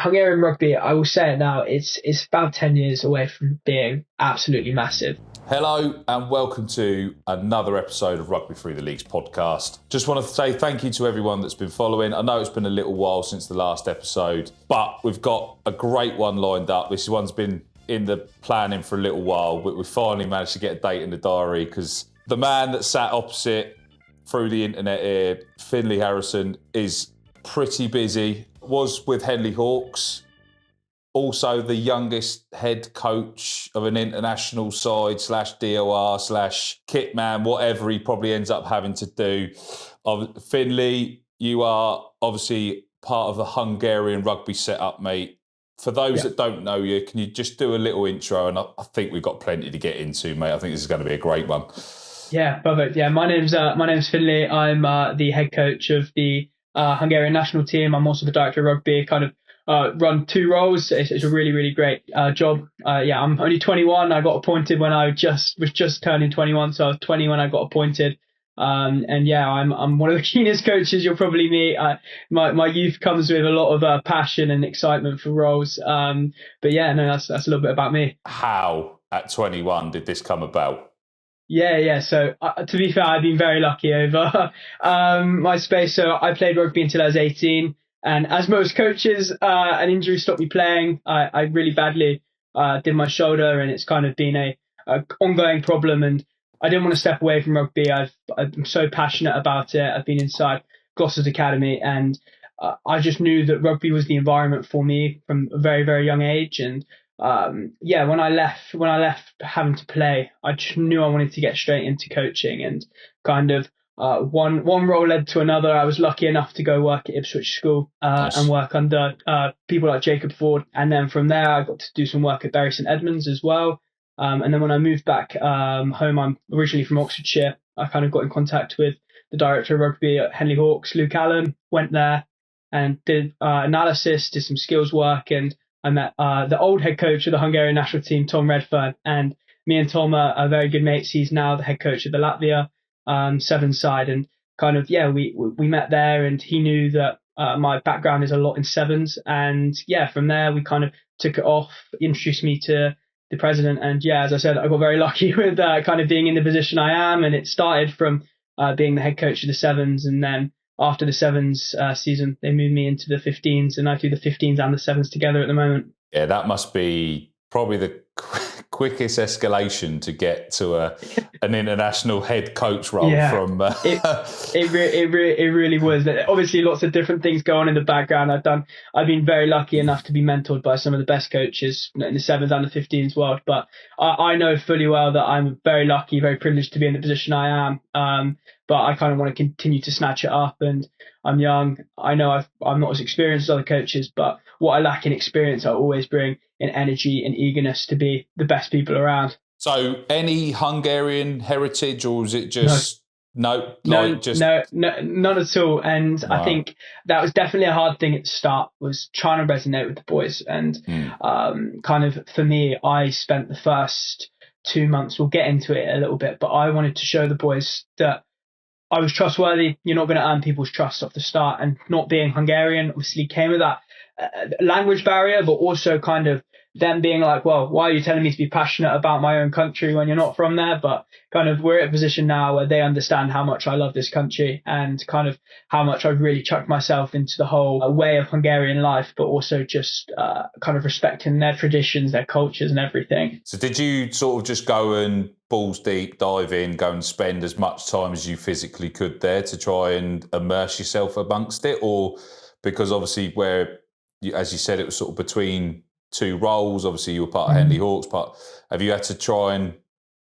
Hungarian rugby, I will say it now, it's about 10 years away from being absolutely massive. Hello and welcome to another episode of Rugby Through the Leagues podcast. Just want to say thank you to everyone that's been following. I know it's been a little while since the last episode, but we've got a great one lined up. This one's been in the planning for a little while, but we finally managed to get a date in the diary because the man that sat opposite through the internet here, Finlay Harrison, is pretty busy. Was with Henley Hawks. Also the youngest head coach of an international side / DOR / kit man, whatever he probably ends up having to do. Finlay, you are obviously part of the Hungarian rugby setup, mate. For those that don't know you, can you just do a little intro? And I think we've got plenty to get into, mate. I think this is going to be a great one. Yeah, perfect. Yeah, my name's Finlay. I'm the head coach of the Hungarian national team. I'm also the director of rugby. Kind of run two roles. It's a really, really great job. I'm only 21. I got appointed when I was just turning 21, so I was 20 when I got appointed. I'm one of the keenest coaches you'll probably meet. My youth comes with a lot of passion and excitement for roles. That's a little bit about me. How at 21 did this come about? Yeah. So to be fair, I've been very lucky over my space. So I played rugby until I was 18. And as most coaches, an injury stopped me playing. I really badly did my shoulder, and it's kind of been a ongoing problem. And I didn't want to step away from rugby. I'm so passionate about it. I've been inside Gloucester's Academy, and I just knew that rugby was the environment for me from a very, very young age. And when I left having to play, I just knew I wanted to get straight into coaching, and kind of one role led to another. I was lucky enough to go work at Ipswich School and work under people like Jacob Ford, and then from there I got to do some work at Bury St Edmunds as well. And then when I moved back home, I'm originally from Oxfordshire. I kind of got in contact with the director of rugby at Henley Hawks, Luke Allen. Went there and did analysis, did some skills work, and I met the old head coach of the Hungarian national team, Tom Redfern, and me and Tom are very good mates. He's now the head coach of the Latvia Sevens side, and we met there, and he knew that my background is a lot in sevens, and from there we kind of took it off, introduced me to the president, and as I said, I got very lucky with kind of being in the position I am, and it started from being the head coach of the sevens, and then after the sevens season, they moved me into the 15s, and I do the 15s and the sevens together at the moment. Yeah, that must be probably the quickest escalation to get to an international head coach role from. It really was. Obviously, lots of different things go on in the background. I've been very lucky enough to be mentored by some of the best coaches in the sevens and the 15s world. But I know fully well that I'm very lucky, very privileged to be in the position I am. But I kind of want to continue to snatch it up, and I'm young. I know I'm not as experienced as other coaches, but what I lack in experience, I always bring in energy and eagerness to be the best people around. So, any Hungarian heritage, or is it just no, none at all? And wow. I think that was definitely a hard thing at the start, was trying to resonate with the boys. And kind of for me, I spent the first 2 months. We'll get into it a little bit, but I wanted to show the boys that I was trustworthy. You're not going to earn people's trust off the start, and not being Hungarian obviously came with that language barrier, but also kind of them being like, well, why are you telling me to be passionate about my own country when you're not from there? But kind of we're at a position now where they understand how much I love this country, and kind of how much I've really chucked myself into the whole way of Hungarian life, but also just kind of respecting their traditions, their cultures and everything. So did you sort of just go and balls deep, dive in, go and spend as much time as you physically could there to try and immerse yourself amongst it? Or because obviously as you said, it was sort of between two roles, obviously you were part of Henley Hawks, but have you had to try and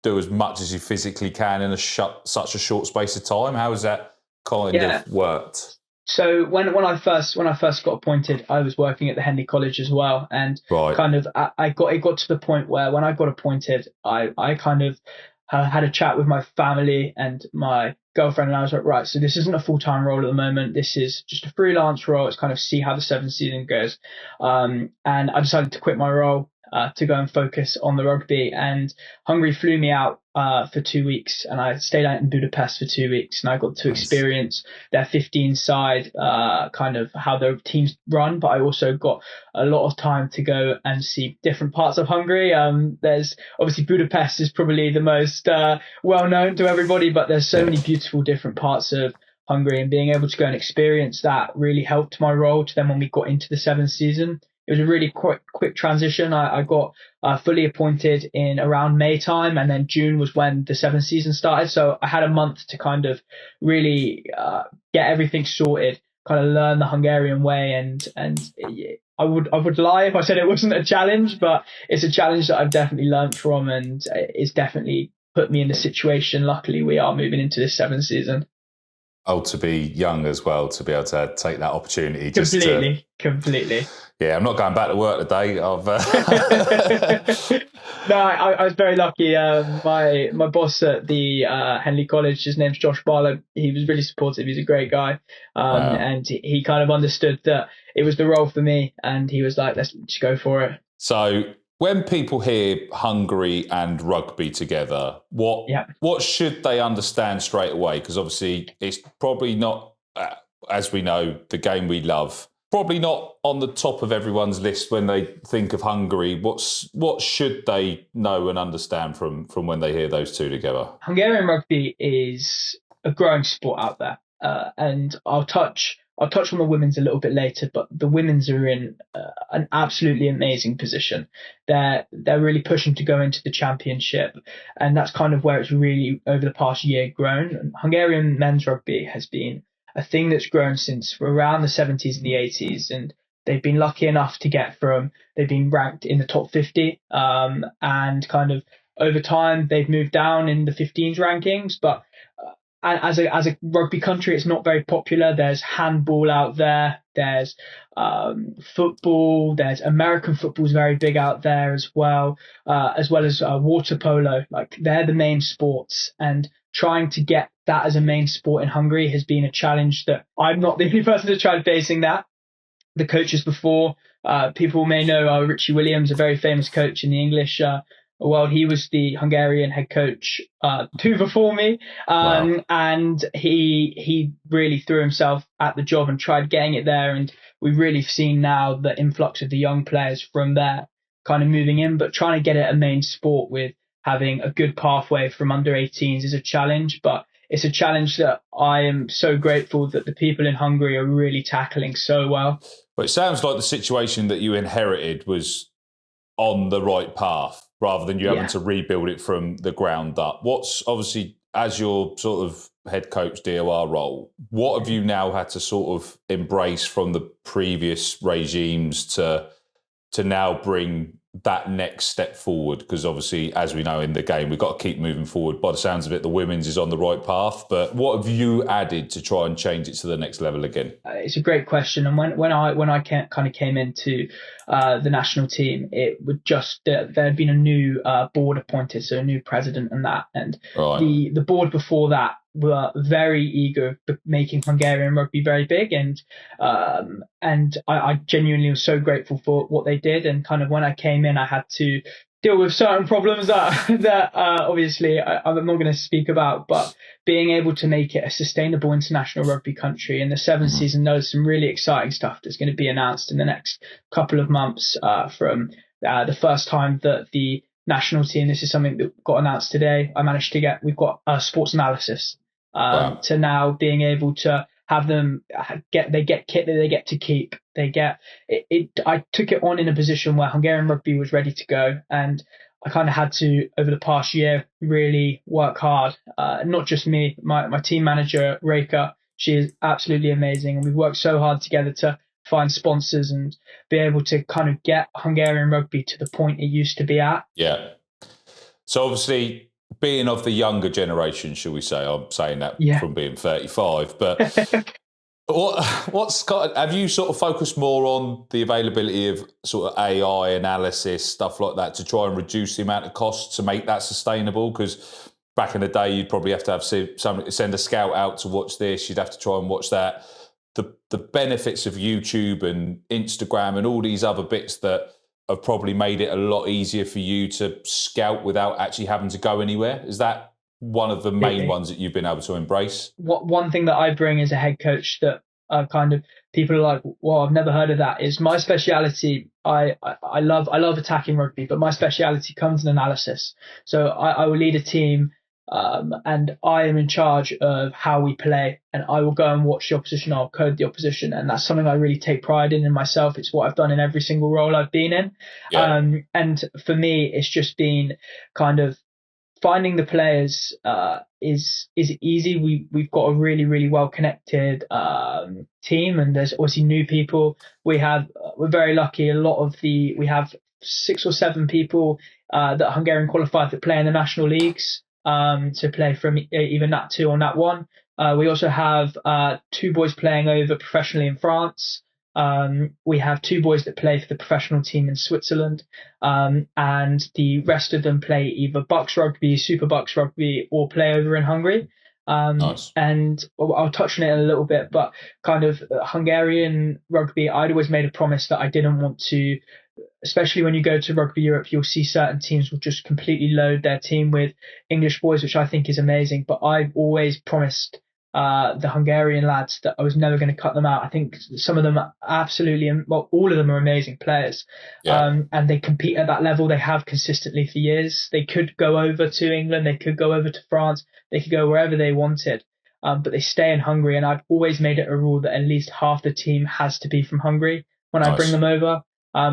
do as much as you physically can in such a short space of time? How has that kind of worked? So when I first got appointed, I was working at the Henley College as well, and kind of it got to the point where when I got appointed, I kind of had a chat with my family and my girlfriend, and I was like, right, so this isn't a full-time role at the moment. This is just a freelance role. It's kind of see how the seventh season goes. And I decided to quit my role. to go and focus on the rugby. And Hungary flew me out for 2 weeks, and I stayed out in Budapest for 2 weeks, and I got to experience their 15 side, kind of how their teams run. But I also got a lot of time to go and see different parts of Hungary. There's obviously Budapest is probably the most well known to everybody, but there's so many beautiful different parts of Hungary, and being able to go and experience that really helped my role to then when we got into the seventh season. It was a really quick transition. I got fully appointed in around May time, and then June was when the seventh season started. So I had a month to kind of really get everything sorted, kind of learn the Hungarian way, and I would lie if I said it wasn't a challenge, but it's a challenge that I've definitely learned from, and it's definitely put me in the situation. Luckily, we are moving into this seventh season. Oh, to be young as well, to be able to take that opportunity. Completely. Yeah, I'm not going back to work today. No, I was very lucky. My boss at the Henley College, his name's Josh Barlow. He was really supportive. He's a great guy. Wow. And he kind of understood that it was the role for me. And he was like, let's just go for it. So when people hear Hungary and rugby together, what should they understand straight away? Because obviously it's probably not, as we know, the game we love. Probably not on the top of everyone's list when they think of Hungary. What should they know and understand from when they hear those two together? Hungarian rugby is a growing sport out there, and I'll touch on the women's a little bit later. But the women's are in an absolutely amazing position. They're really pushing to go into the championship, and that's kind of where it's really over the past year grown. And Hungarian men's rugby has been a thing that's grown since around the 70s and the 80s, and they've been lucky enough to they've been ranked in the top 50, and kind of over time they've moved down in the 15s rankings, but as a rugby country, it's not very popular. There's handball out there, there's football, there's American football is very big out there as well as water polo. Like, they're the main sports, and trying to get that as a main sport in Hungary has been a challenge that I'm not the only person to try facing that. The coaches before, people may know Richie Williams, a very famous coach in the English world. He was the Hungarian head coach two before me, Wow. and he really threw himself at the job and tried getting it there. And we've really seen now the influx of the young players from there kind of moving in, but trying to get it a main sport with having a good pathway from under 18s is a challenge, but it's a challenge that I am so grateful that the people in Hungary are really tackling so well. But it sounds like the situation that you inherited was on the right path, rather than you having to rebuild it from the ground up. What's obviously, as your sort of head coach DOR role, what have you now had to sort of embrace from the previous regimes to now bring that next step forward? Because obviously, as we know in the game, we've got to keep moving forward. By the sounds of it, the women's is on the right path, but what have you added to try and change it to the next level again? It's a great question. And when I kind of came into the national team, it would just there had been a new board appointed, so a new president and that, and right. the board before that were very eager for making Hungarian rugby very big, and I genuinely was so grateful for what they did. And kind of when I came in, I had to deal with certain problems that obviously I'm not going to speak about, but being able to make it a sustainable international rugby country. In the seventh season, there's some really exciting stuff that's going to be announced in the next couple of months, from the first time that the national team, this is something that got announced today, we've got sports analysis, to now being able to have them get kit that they get to keep. I took it on in a position where Hungarian rugby was ready to go, and I kind of had to, over the past year, really work hard. Not just me, my team manager Reka, she is absolutely amazing, and we've worked so hard together to find sponsors and be able to kind of get Hungarian rugby to the point it used to be at. Yeah. So obviously, being of the younger generation, shall we say? I'm saying that from being 35, but have you sort of focused more on the availability of sort of AI analysis, stuff like that, to try and reduce the amount of costs to make that sustainable? Because back in the day, you'd probably have to have somebody to send a scout out to watch this. You'd have to try and watch that. The benefits of YouTube and Instagram and all these other bits that have probably made it a lot easier for you to scout without actually having to go anywhere. Is that one of the main ones that you've been able to embrace? One thing that I bring as a head coach that kind of people are like, well, I've never heard of that, is my speciality. I love attacking rugby, but my speciality comes in analysis. So I will lead a team, and I am in charge of how we play, and I will go and watch the opposition. I'll code the opposition, and that's something I really take pride in myself. It's what I've done in every single role I've been in. Yeah. And for me, it's just been kind of finding the players is easy. We've got a really well connected team, and there's obviously new people. We're very lucky. We have 6 or 7 people that are Hungarian qualified that play in the national leagues, to play from either Nat 2 or Nat 1. We also have 2 boys playing over professionally in France. We have 2 boys that play for the professional team in Switzerland, and the rest of them play either Bucks Rugby, Super Bucks Rugby, or play over in Hungary. Nice. And I'll touch on it in a little bit, but kind of Hungarian rugby, I'd always made a promise that I didn't want to, especially when you go to Rugby Europe, you'll see certain teams will just completely load their team with English boys, which I think is amazing. But I've always promised the Hungarian lads that I was never going to cut them out. I think some of them are all of them are amazing players. Yeah. And they compete at that level. They have consistently for years. They could go over to England. They could go over to France. They could go wherever they wanted. But they stay in Hungary. And I've always made it a rule that at least half the team has to be from Hungary when I bring them over.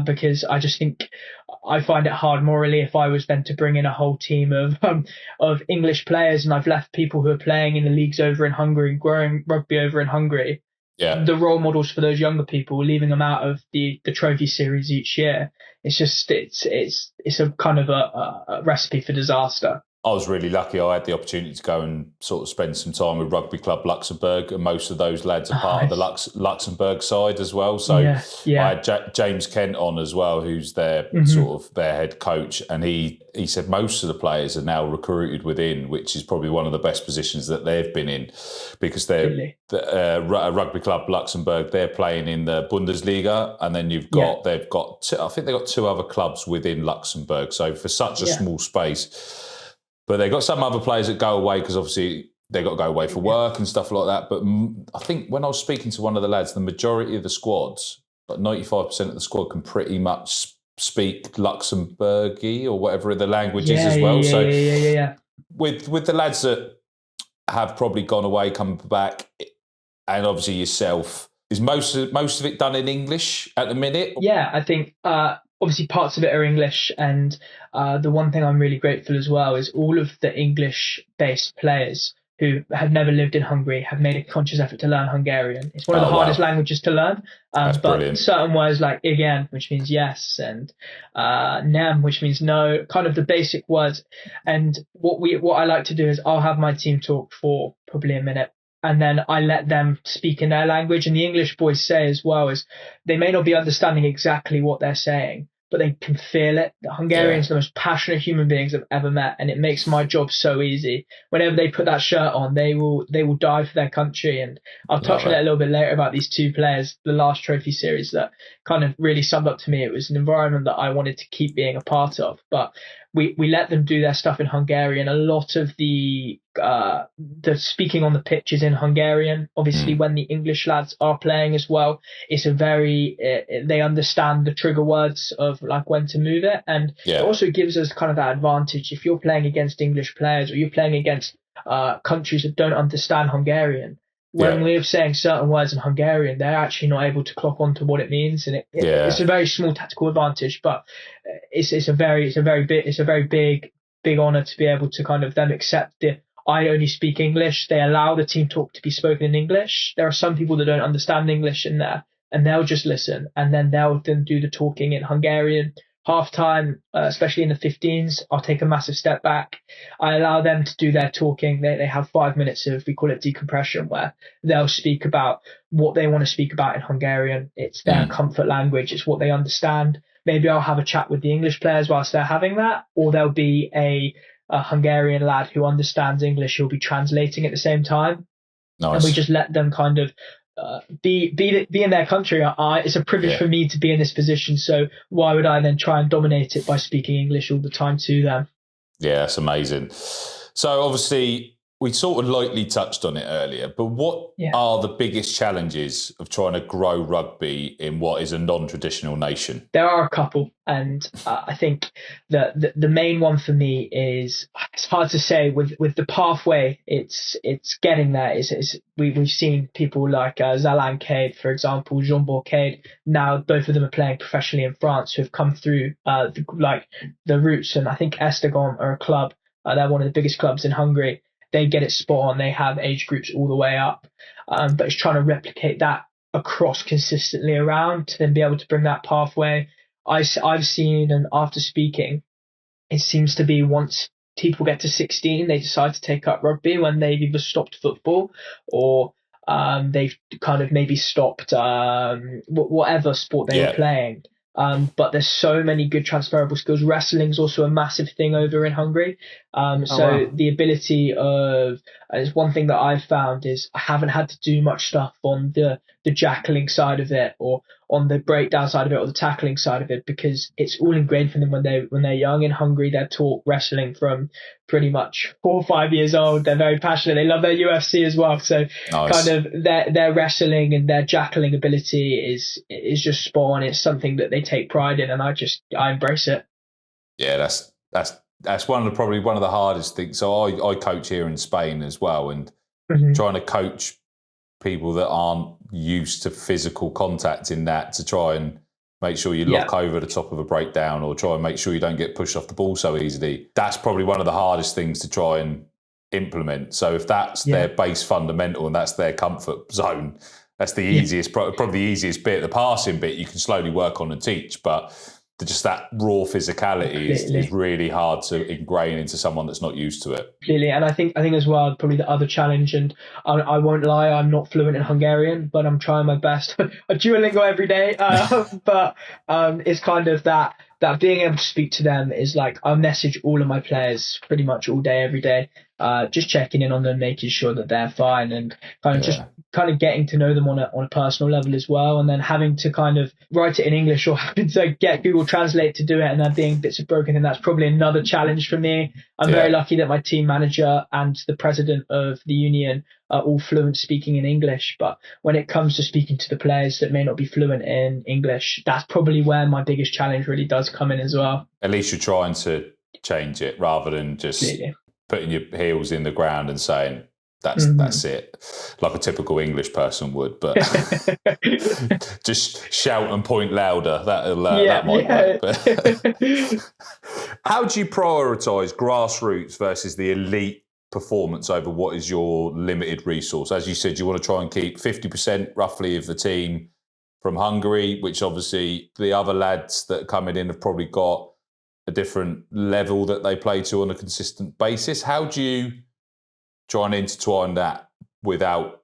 Because I just think I find it hard morally if I was then to bring in a whole team of English players, and I've left people who are playing in the leagues over in Hungary, growing rugby over in Hungary. Yeah. The role models for those younger people, leaving them out of the trophy series each year. It's a kind of a recipe for disaster. I was really lucky. I had the opportunity to go and sort of spend some time with Rugby Club Luxembourg, and most of those lads are part of the Luxembourg side as well. So yeah. I had James Kent on as well, who's their sort of their head coach, and he said most of the players are now recruited within, which is probably one of the best positions that they've been in, because they're Rugby Club Luxembourg. They're playing in the Bundesliga, and then I think they've got 2 other clubs within Luxembourg. So for such a small space. But they've got some other players that go away because obviously they've got to go away for work and stuff like that. But I think when I was speaking to one of the lads, the majority of the squads, like 95% of the squad, can pretty much speak Luxembourgy or whatever the language is as well. With the lads that have probably gone away, come back, and obviously yourself, is most of it done in English at the minute? Yeah, I think obviously parts of it are English, and the one thing I'm really grateful as well is all of the English-based players who have never lived in Hungary have made a conscious effort to learn Hungarian. It's one of the hardest languages to learn, but brilliant. Certain words like igen, which means yes, and nem, which means no, kind of the basic words. And what I like to do is I'll have my team talk for probably a minute, and then I let them speak in their language. And the English boys say as well is they may not be understanding exactly what they're saying, but they can feel it. The Hungarians are the most passionate human beings I've ever met, and it makes my job so easy. Whenever they put that shirt on, they will die for their country. And I'll touch on it a little bit later about these 2 players, the last trophy series, that kind of really summed up to me. It was an environment that I wanted to keep being a part of, but we let them do their stuff in Hungarian. A lot of the speaking on the pitch is in Hungarian. Obviously, when the English lads are playing as well, it's they understand the trigger words of like when to move it, and it also gives us kind of that advantage if you're playing against English players or you're playing against countries that don't understand Hungarian. When we're saying certain words in Hungarian, they're actually not able to clock on to what it means, and it's a very small tactical advantage. But it's a very big honor to be able to kind of them accept the I only speak English. They allow the team talk to be spoken in English. There are some people that don't understand English in there, and they'll just listen, and then they'll then do the talking in Hungarian. Half-time, especially in the 15s, I'll take a massive step back. I allow them to do their talking. They have 5 minutes of, we call it decompression, where they'll speak about what they want to speak about in Hungarian. It's their comfort language. It's what they understand. Maybe I'll have a chat with the English players whilst they're having that, or there'll be a Hungarian lad who understands English who'll be translating at the same time. Nice. And we just let them kind of be in their country. It's a privilege for me to be in this position. So why would I then try and dominate it by speaking English all the time to them? Yeah, that's amazing. So obviously, we sort of lightly touched on it earlier, but what are the biggest challenges of trying to grow rugby in what is a non-traditional nation? There are a couple, and I think that the main one for me is, it's hard to say with the pathway. It's getting there. We've seen people like Zalan Cade, for example, Jean Bourcade. Now both of them are playing professionally in France, who have come through the routes. And I think Estagon are a club. They're one of the biggest clubs in Hungary. They get it spot on. They have age groups all the way up, but it's trying to replicate that across consistently around to then be able to bring that pathway. I've seen, and after speaking, it seems to be once people get to 16, they decide to take up rugby when they've either stopped football or they've kind of maybe stopped whatever sport they were playing. But there's so many good transferable skills. Wrestling's also a massive thing over in Hungary. The ability of, it's one thing that I've found is I haven't had to do much stuff on the jackling side of it or on the breakdown side of it or the tackling side of it, because it's all ingrained for them when they're young. In Hungary, they're taught wrestling from pretty much 4 or 5 years old. They're very passionate. They love their UFC as well. So kind of their wrestling and their jackling ability is just spot on. It's something that they take pride in, and I embrace it. Yeah, that's probably one of the hardest things. So I coach here in Spain as well, and trying to coach people that aren't used to physical contact in that to try and make sure you lock over the top of a breakdown or try and make sure you don't get pushed off the ball so easily. That's probably one of the hardest things to try and implement. So if that's their base fundamental and that's their comfort zone, that's the easiest, probably the easiest bit. The passing bit you can slowly work on and teach, but just that raw physicality is really hard to ingrain into someone that's not used to it. Completely. And I think as well, probably the other challenge, and I won't lie, I'm not fluent in Hungarian, but I'm trying my best. I Duolingo every day, but it's kind of that being able to speak to them is like, I message all of my players pretty much all day, every day, just checking in on them, making sure that they're fine, and kind of getting to know them on a personal level as well, and then having to kind of write it in English or having to get Google Translate to do it, and there being bits of broken, and that's probably another challenge for me. I'm very lucky that my team manager and the president of the union are all fluent speaking in English, but when it comes to speaking to the players that may not be fluent in English, that's probably where my biggest challenge really does come in as well. At least you're trying to change it rather than just putting your heels in the ground and saying, that's it, like a typical English person would, but just shout and point louder. That might work. But how do you prioritise grassroots versus the elite performance over what is your limited resource? As you said, you want to try and keep 50% roughly of the team from Hungary, which obviously the other lads that are coming in have probably got a different level that they play to on a consistent basis. How do you try and intertwine that without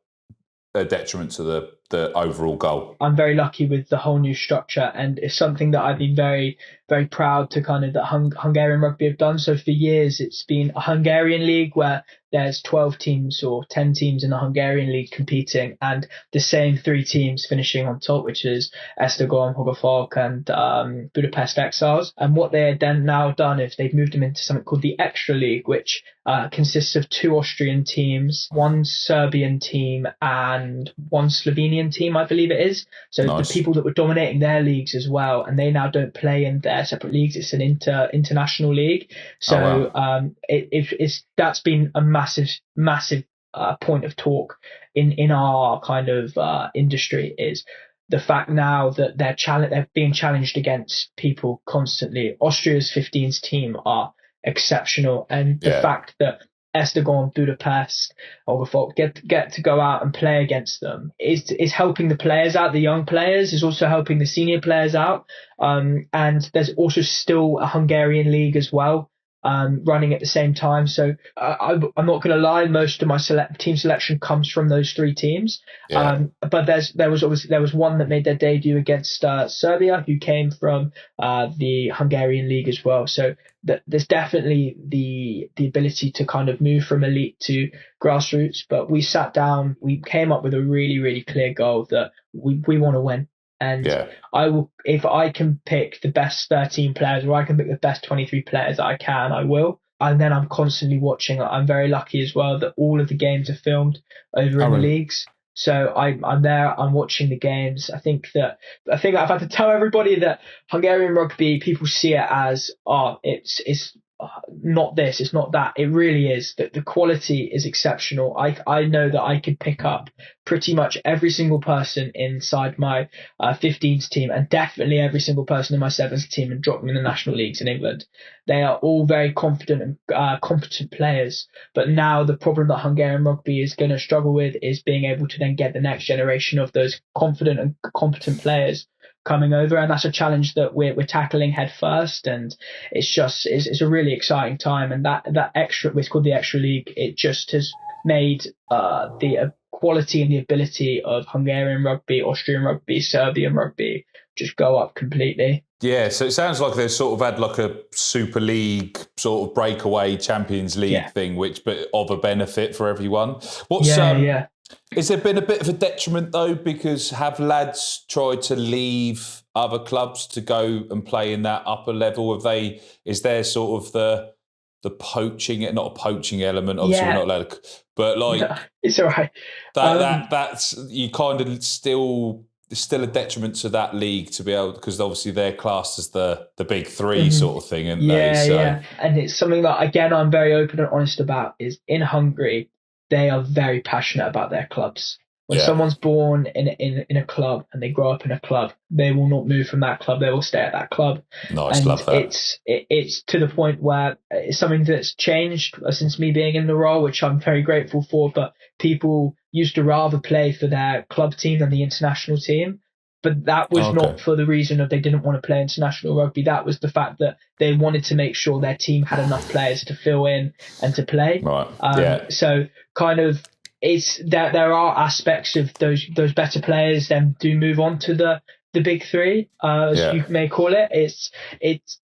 a detriment to the overall goal? I'm very lucky with the whole new structure, and it's something that I've been very, very proud to kind of that Hungarian rugby have done. So for years, it's been a Hungarian league where there's 12 teams or 10 teams in the Hungarian league competing, and the same 3 teams finishing on top, which is Esztergom, Hogafalk, and Budapest Exiles. And what they had then now done is they've moved them into something called the Extra League, which consists of 2 Austrian teams, 1 Serbian team, and 1 Slovenian team, I believe it is. So the people that were dominating their leagues as well, and they now don't play in their separate leagues. It's an international league. So that's been a massive point of talk in our kind of industry, is the fact now that they're being challenged against people constantly. Austria's 15s team are exceptional, and the fact that Esztergom, Budapest, Hogafalk get to go out and play against them is helping the players out. The young players is also helping the senior players out. And there's also still a Hungarian league as well. running at the same time. So I'm not going to lie, most of my team selection comes from those three teams. Yeah. But there was one that made their debut against Serbia, who came from the Hungarian league as well. So there's definitely the ability to kind of move from elite to grassroots. But we sat down, we came up with a really, really clear goal that we want to win. And I will, if I can pick the best 13 players, or I can pick the best 23 players that I can, I will. And then I'm constantly watching. I'm very lucky as well that all of the games are filmed over in the leagues. So I'm there, I'm watching the games. I think I've had to tell everybody that Hungarian rugby, people see it as, it's not this, it's not that. It really is. That the quality is exceptional. I know that I could pick up pretty much every single person inside my 15s team, and definitely every single person in my 7s team, and drop them in the national leagues in England. They are all very confident and competent players. But now the problem that Hungarian rugby is going to struggle with is being able to then get the next generation of those confident and competent players coming over, and that's a challenge that we're tackling head first. And it's a really exciting time. And that extra, it's called the extra league, it just has made the quality and the ability of Hungarian rugby, Austrian rugby, Serbian rugby just go up completely. Yeah, so it sounds like they've sort of had like a Super League sort of breakaway Champions League thing, but of a benefit for everyone. Has there been a bit of a detriment though, because have lads tried to leave other clubs to go and play in that upper level? Is there sort of the poaching, not a poaching element, obviously we're not allowed to, but like no, it's all right. That's you kind of still a detriment to that league to be able, because obviously they're classed as the big three sort of thing, aren't they? Yeah. And it's something that, again, I'm very open and honest about, is in Hungary, they are very passionate about their clubs. When someone's born in a club and they grow up in a club, they will not move from that club. They will stay at that club. Nice, and love that. It's to the point where it's something that's changed since me being in the role, which I'm very grateful for. But people used to rather play for their club team than the international team. But that was not for the reason of they didn't want to play international rugby. That was the fact that they wanted to make sure their team had enough players to fill in and to play. Right. So kind of, it's that there are aspects of those better players then do move on to the big three, as you may call it. It's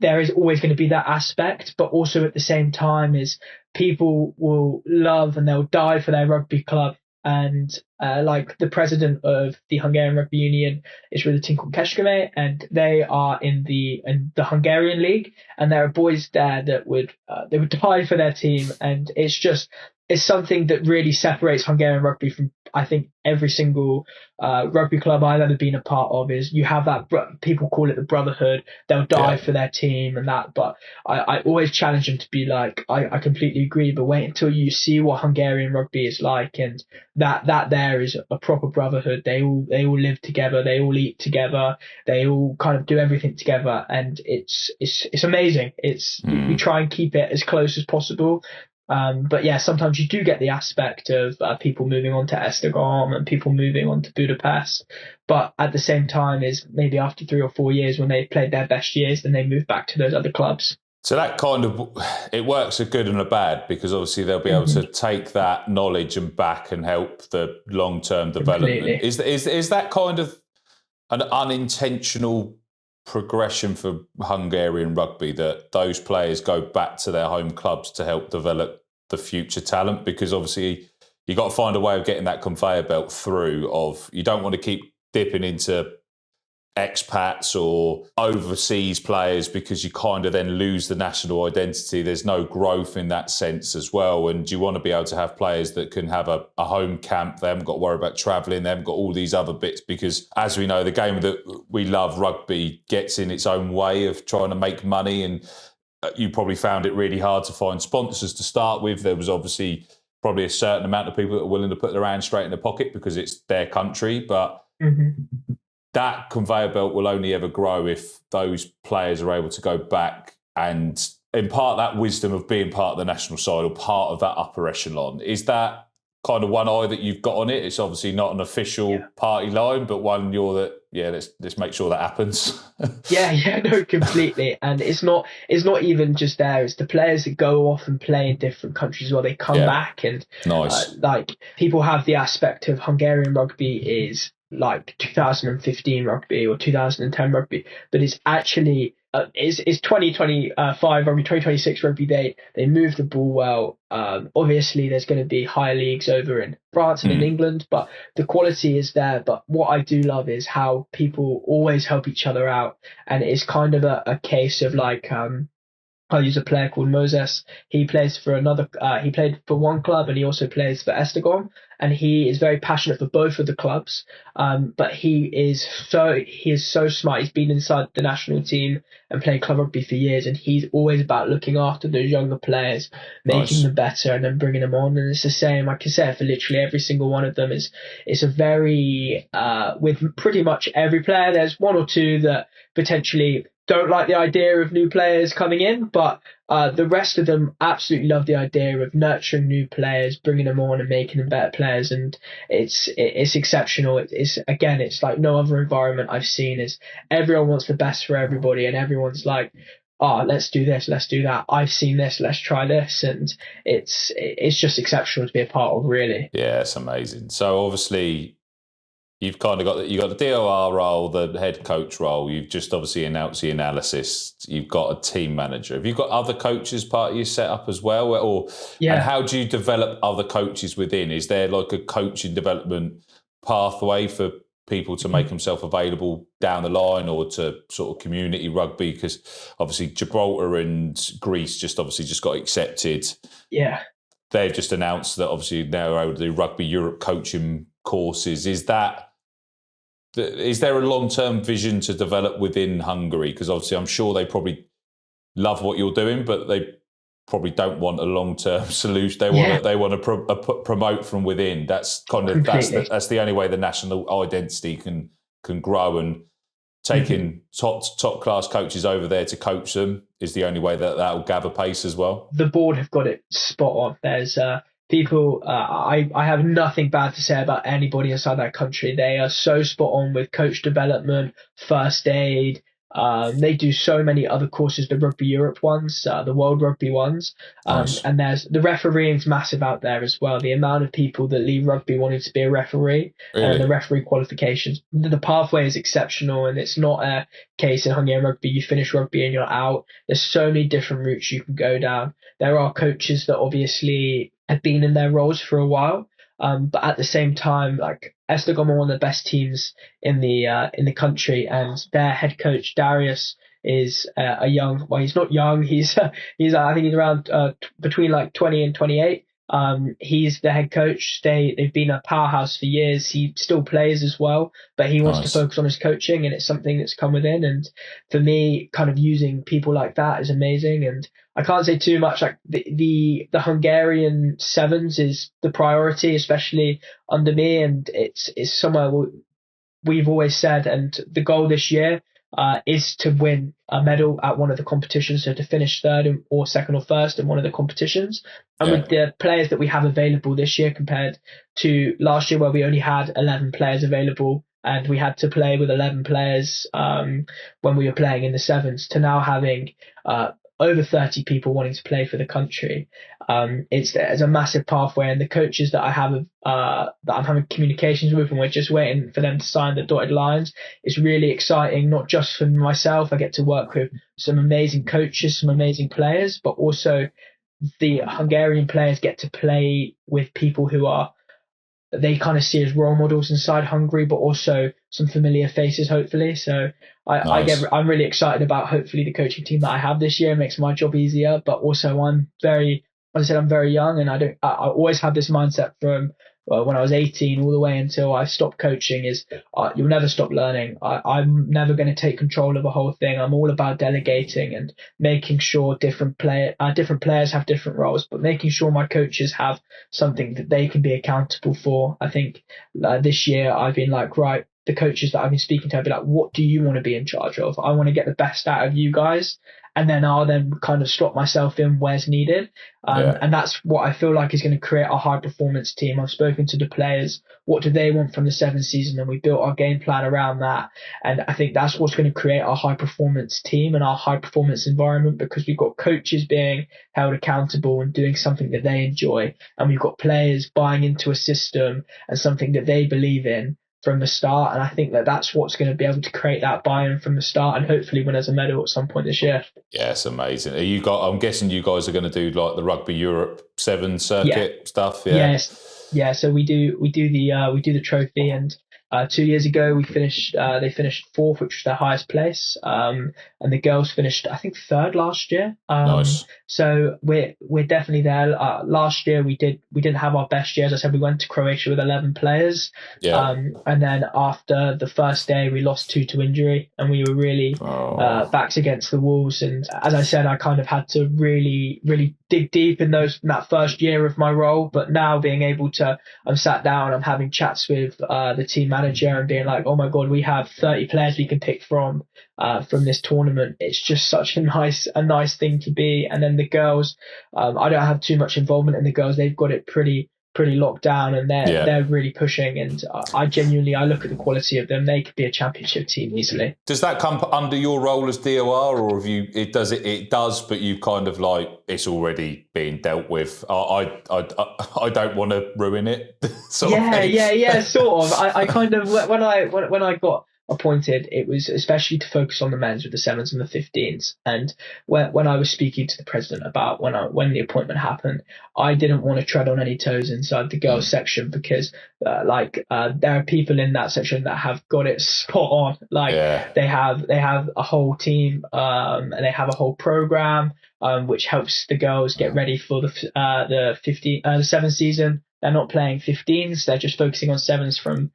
there is always going to be that aspect, but also at the same time is people will love and they'll die for their rugby club. And like the president of the Hungarian Rugby Union is with a team called Kecskemét, and they are in the Hungarian league, and there are boys there that would die for their team. And it's something that really separates Hungarian rugby from, I think, every single rugby club I've ever been a part of. Is you have that, people call it the brotherhood. They'll die for their team and that. But I always challenge them to be like, I completely agree, but wait until you see what Hungarian rugby is like, and that there is a proper brotherhood. They all live together. They all eat together. They all kind of do everything together, and it's amazing. We try and keep it as close as possible. But yeah, sometimes you do get the aspect of people moving on to Esztergom and people moving on to Budapest. But at the same time is maybe after 3 or 4 years when they've played their best years, then they move back to those other clubs. So that kind of, it works a good and a bad, because obviously they'll be able to take that knowledge and back and help the long-term development. Is that kind of an unintentional progression for Hungarian rugby, that those players go back to their home clubs to help develop the future talent? Because obviously you got to find a way of getting that conveyor belt through. Of you don't want to keep dipping into expats or overseas players, because you kind of then lose the national identity. There's no growth in that sense as well. And you want to be able to have players that can have a home camp. They haven't got to worry about travelling. They haven't got all these other bits, because as we know, the game that we love, rugby, gets in its own way of trying to make money. And you probably found it really hard to find sponsors to start with. There was obviously probably a certain amount of people that are willing to put their hand straight in their pocket because it's their country. But that conveyor belt will only ever grow if those players are able to go back and impart that wisdom of being part of the national side or part of that upper echelon. Is that kind of one eye that you've got on it. It's obviously not an official party line, but one you're that, let's make sure that happens. No, completely. And it's not even just there. It's the players that go off and play in different countries where they come back, and nice. Like, people have the aspect of Hungarian rugby is like 2015 rugby or 2010 rugby, but it's actually it's 2025 rugby, 2026 rugby. They move the ball well. Obviously there's going to be higher leagues over in France and in England, but the quality is there. But what I do love is how people always help each other out, and it's kind of a case of like, I'll use a player called Moses. He plays for he played for one club and he also plays for Esztergom, and he is very passionate for both of the clubs. But he is so smart. He's been inside the national team and played club rugby for years, and he's always about looking after those younger players, making them better, and then bringing them on. And it's the same, I can say it for literally every single one of them. It's a very, with pretty much every player, there's one or two that potentially don't like the idea of new players coming in, but the rest of them absolutely love the idea of nurturing new players, bringing them on and making them better players. And it's exceptional. It's like no other environment I've seen. Is everyone wants the best for everybody, and everyone's like, let's do this, let's do that. I've seen this, let's try this. And it's just exceptional to be a part of, really. Yeah, it's amazing. So obviously, you've kind of got the DOR role, the head coach role. You've just obviously announced the analysis. You've got a team manager. Have you got other coaches part of your setup as well? And how do you develop other coaches within? Is there like a coaching development pathway for people to make themselves available down the line, or to sort of community rugby? Because obviously Gibraltar and Greece just got accepted. Yeah. They've just announced that obviously now they're able to do Rugby Europe coaching courses. Is there a long-term vision to develop within Hungary? Because obviously I'm sure they probably love what you're doing, but they probably don't want a long-term solution. They want to promote from within. That's kind of that's the only way the national identity can grow, and taking top class coaches over there to coach them is the only way that will gather pace as well. The board have got it spot on. There's people, I have nothing bad to say about anybody inside that country. They are so spot on with coach development, first aid. They do so many other courses, the Rugby Europe ones, the World Rugby ones. Nice. And there's the refereeing's massive out there as well. The amount of people that leave rugby wanting to be a referee, and the referee qualifications. The pathway is exceptional, and it's not a case in Hungarian rugby, you finish rugby and you're out. There's so many different routes you can go down. There are coaches that obviously have been in their roles for a while, but at the same time, like, Esztergom are one of the best teams in the country, and their head coach Darius is he's not young, he's I think he's around between like 20 and 28. He's the head coach. They've been a powerhouse for years. He still plays as well, but he wants to focus on his coaching, and it's something that's come within. And for me, kind of using people like that is amazing. And I can't say too much. Like the Hungarian sevens is the priority, especially under me, and it's somewhere we've always said. And the goal this year is to win a medal at one of the competitions, so to finish third or second or first in one of the competitions. And with the players that we have available this year compared to last year, where we only had 11 players available and we had to play with 11 players when we were playing in the sevens, to now having over 30 people wanting to play for the country. It's a massive pathway, and the coaches that I have that I'm having communications with, and we're just waiting for them to sign the dotted lines. It's really exciting, not just for myself. I get to work with some amazing coaches, some amazing players, but also the Hungarian players get to play with people who they kind of see as role models inside Hungary, but also some familiar faces, hopefully. So I'm really excited about hopefully the coaching team that I have this year. It makes my job easier, but also I'm very young, and I always have this mindset from when I was 18 all the way until I stopped coaching is you'll never stop learning. I'm never going to take control of a whole thing. I'm all about delegating and making sure different players have different roles, but making sure my coaches have something that they can be accountable for. I think this year I've been like, right, the coaches that I've been speaking to, I've been like, what do you want to be in charge of? I want to get the best out of you guys, and then I'll then kind of slot myself in where's needed. And that's what I feel like is going to create a high performance team. I've spoken to the players. What do they want from the Sevens season? And we built our game plan around that. And I think that's what's going to create our high performance team and our high performance environment, because we've got coaches being held accountable and doing something that they enjoy. And we've got players buying into a system and something that they believe in from the start. And I think that that's what's going to be able to create that buy-in from the start and hopefully win us a medal at some point this year. Yeah, it's amazing. I'm guessing you guys are going to do like the Rugby Europe 7 circuit stuff. Yeah. Yes. Yeah. So we do the trophy, and 2 years ago they finished fourth, which was their highest place. And the girls finished, I think, third last year. Nice. So we're definitely there. Last year we didn't have our best year. As I said, we went to Croatia with 11 players. Yeah. And then after the first day we lost 2 to injury, and we were really backs against the walls. And as I said, I kind of had to really, really dig deep in that first year of my role. But now being able to, I'm sat down, I'm having chats with the team manager and being like, oh my God, we have 30 players we can pick from this tournament. It's just such a nice thing to be. And then the girls, I don't have too much involvement in the girls. They've got it pretty locked down, and they're really pushing. And I look at the quality of them. They could be a championship team easily. Does that come under your role as DOR, or have you? It does, but you've kind of like it's already being dealt with. I don't want to ruin it. Sort of. I kind of when I got appointed, it was especially to focus on the men's with the 7s and the 15s. And when I was speaking to the president about when the appointment happened, I didn't want to tread on any toes inside the girls section, because there are people in that section that have got it spot on. They have a whole team, and they have a whole program which helps the girls get ready for the 7 season. They're not playing 15s; they're just focusing on 7s from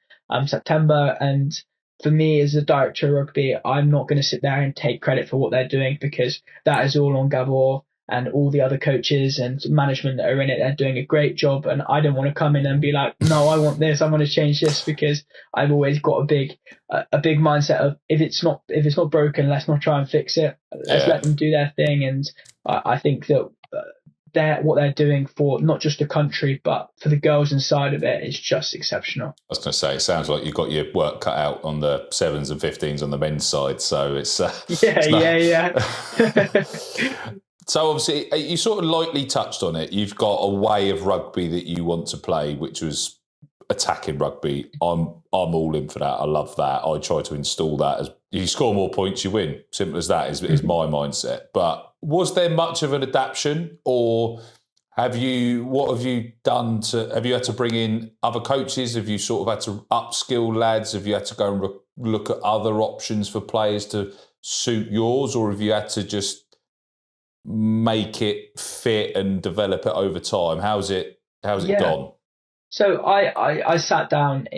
September. And for me, as a director of rugby, I'm not going to sit there and take credit for what they're doing, because that is all on Gabor and all the other coaches and management that are in it. They're doing a great job, and I don't want to come in and be like, no, I want this, I want to change this, because I've always got a big mindset of if it's not broken, let's not try and fix it. Let's let them do their thing. And I think that what they're doing for not just the country but for the girls inside of it is just exceptional. I was going to say, it sounds like you've got your work cut out on the 7s and 15s on the men's side, so it's yeah. So obviously you sort of lightly touched on it. You've got a way of rugby that you want to play, which was attacking rugby. I'm all in for that. I love that. I try to install that as you score more points, you win. Simple as that is my mindset. But was there much of an adaptation, or have you had to bring in other coaches? Have you sort of had to upskill lads? Have you had to go and look at other options for players to suit yours, or have you had to just make it fit and develop it over time? How's it gone? So I sat down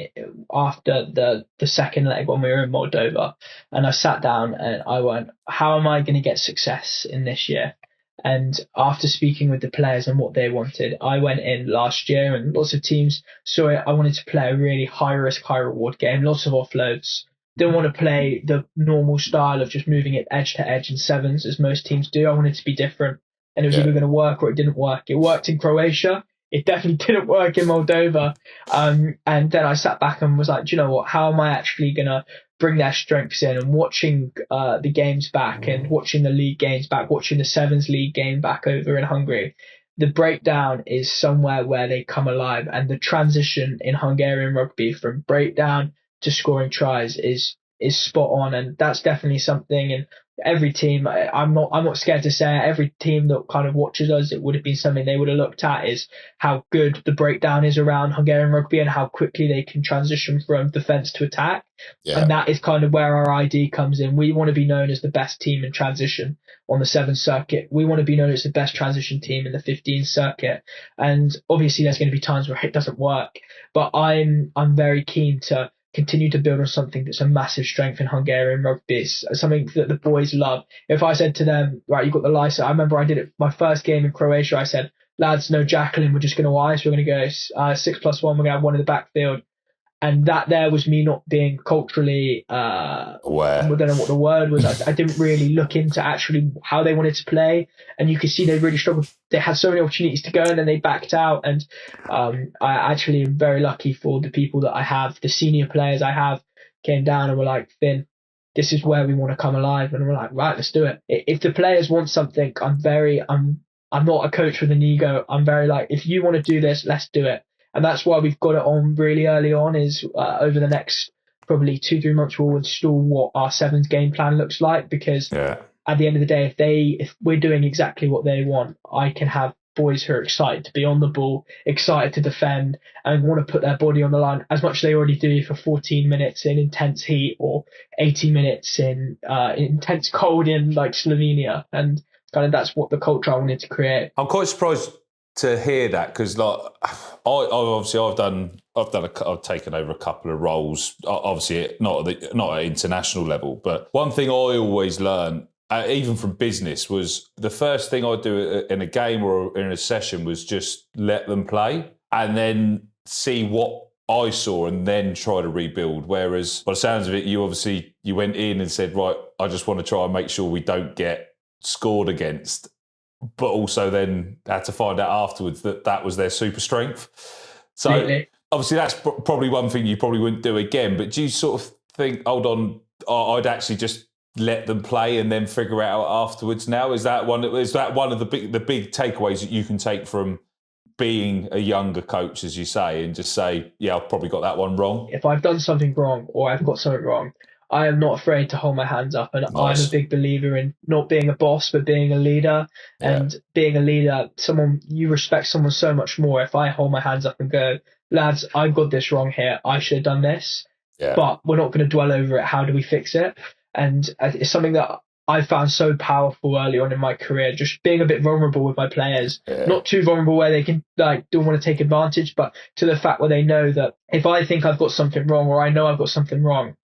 after the second leg when we were in Moldova, and I sat down and I went, how am I going to get success in this year? And after speaking with the players and what they wanted, I went in last year, and lots of teams saw it. I wanted to play a really high risk, high reward game, lots of offloads. Didn't want to play the normal style of just moving it edge to edge in 7s as most teams do. I wanted to be different, and it was either going to work or it didn't work. It worked in Croatia. It definitely didn't work in Moldova. And then I sat back and was like, do you know what? How am I actually going to bring their strengths in? And watching the games back and watching the league games back, watching the 7s league game back over in Hungary, the breakdown is somewhere where they come alive. And the transition in Hungarian rugby from breakdown to scoring tries is spot on. And that's definitely something. And every team, I'm not scared to say it, every team that kind of watches us, it would have been something they would have looked at, is how good the breakdown is around Hungarian rugby and how quickly they can transition from defence to attack. Yeah. And that is kind of where our ID comes in. We want to be known as the best team in transition on the 7 circuit. We want to be known as the best transition team in the 15 circuit. And obviously there's going to be times where it doesn't work, but I'm very keen to continue to build on something that's a massive strength in Hungarian rugby. It's something that the boys love. If I said to them, right, you've got the license, I remember I did it my first game in Croatia. I said, lads, no Jacqueline, we're just going to ice. We're going to go 6+1. We're going to have one in the backfield. And that there was me not being culturally aware. I don't know what the word was. I didn't really look into actually how they wanted to play, and you could see they really struggled. They had so many opportunities to go, and then they backed out. And I actually am very lucky for the people that I have. The senior players I have came down and were like, Finn, this is where we want to come alive, and we're like, right, let's do it. If the players want something, I'm not a coach with an ego. I'm very like, if you want to do this, let's do it. And that's why we've got it on really early on, is over the next probably 2-3 months, we'll install what our sevens game plan looks like, because at the end of the day, if we're doing exactly what they want, I can have boys who are excited to be on the ball, excited to defend, and want to put their body on the line as much as they already do for 14 minutes in intense heat, or 80 minutes in intense cold in like Slovenia. And kind of that's what the culture I wanted to create. I'm quite surprised to hear that, because like I've taken over a couple of roles, obviously not at international level, but one thing I always learn, even from business, was the first thing I'd do in a game or in a session was just let them play and then see what I saw and then try to rebuild. Whereas by the sounds of it, you went in and said, right, I just want to try and make sure we don't get scored against, but also then had to find out afterwards that was their super strength. So obviously that's probably one thing you probably wouldn't do again, but do you sort of think, hold on, I'd actually just let them play and then figure it out afterwards now? Is that one of the big takeaways that you can take from being a younger coach, as you say, and just say, yeah, I've probably got that one wrong? If I've done something wrong or I've got something wrong, I am not afraid to hold my hands up. And nice. I'm a big believer in not being a boss, but being a leader. Yeah. And being a leader, you respect someone so much more if I hold my hands up and go, lads, I got this wrong here. I should have done this. Yeah. But we're not going to dwell over it. How do we fix it? And it's something that I found so powerful early on in my career, just being a bit vulnerable with my players. Yeah. Not too vulnerable where they can don't want to take advantage, but to the fact where they know that if I think I've got something wrong, or I know I've got something wrong,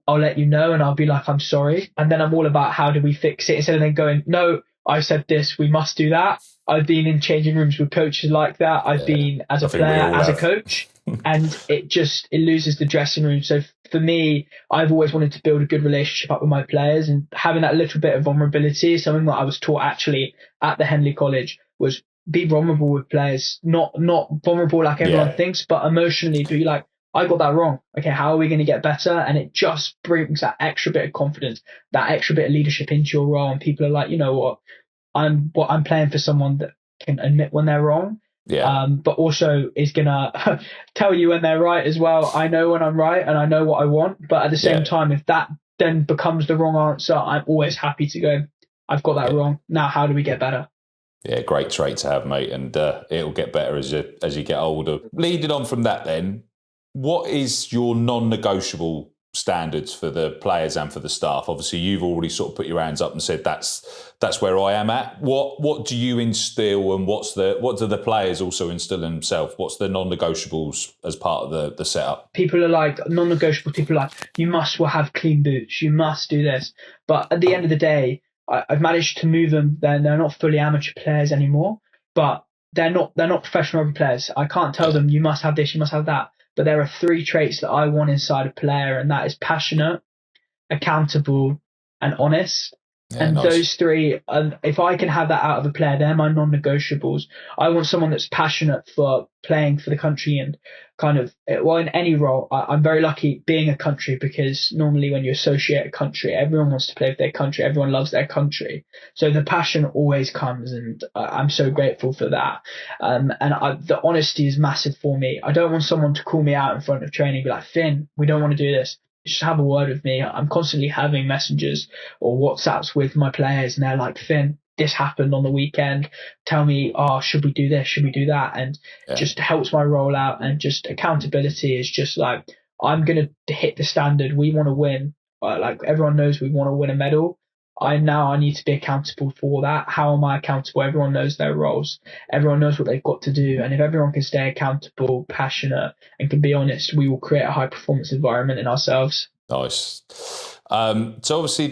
I'll let you know and I'll be like, I'm sorry. And then I'm all about how do we fix it, instead of then going, no, I said this, we must do that. I've been in changing rooms with coaches like that. I've been as a player, as a coach, and it loses the dressing room. So for me, I've always wanted to build a good relationship up with my players, and having that little bit of vulnerability is something that I was taught actually at the Henley College, was be vulnerable with players, not vulnerable like everyone thinks, but emotionally be like, I got that wrong. Okay, how are we going to get better? And it just brings that extra bit of confidence, that extra bit of leadership into your role. And people are like, you know what, I'm playing for someone that can admit when they're wrong, but also is going to tell you when they're right as well. I know when I'm right and I know what I want. But at the same time, if that then becomes the wrong answer, I'm always happy to go, I've got that wrong. Now, how do we get better? Yeah, great trait to have, mate. And it'll get better as you get older. Leading on from that then, what is your non-negotiable standards for the players and for the staff? Obviously, you've already sort of put your hands up and said that's where I am at. What do you instill, and what do the players also instill in themselves? What's the non-negotiables as part of the setup? People are like, non-negotiable people are like, you must have clean boots, you must do this. But at the end of the day, I've managed to move them. They're not fully amateur players anymore, but they're not professional rugby players. I can't tell them you must have this, you must have that. But there are 3 traits that I want inside a player, and that is passionate, accountable, and honest. Yeah, and nice. Those 3, if I can have that out of a player, they're my non-negotiables. I want someone that's passionate for playing for the country and kind of, well, in any role. I'm very lucky being a country, because normally when you associate a country, everyone wants to play for their country. Everyone loves their country. So the passion always comes, and I'm so grateful for that. The honesty is massive for me. I don't want someone to call me out in front of training and be like, Finn, we don't want to do this. Just have a word with me. I'm constantly having messages or WhatsApps with my players, and they're like, Finn, this happened on the weekend. Tell me, should we do this? Should we do that? And just helps my role out. And just accountability is just like, I'm going to hit the standard. We want to win. Like everyone knows we want to win a medal. I need to be accountable for that. How am I accountable? Everyone knows their roles. Everyone knows what they've got to do. And if everyone can stay accountable, passionate, and can be honest, we will create a high performance environment in ourselves. Nice. So obviously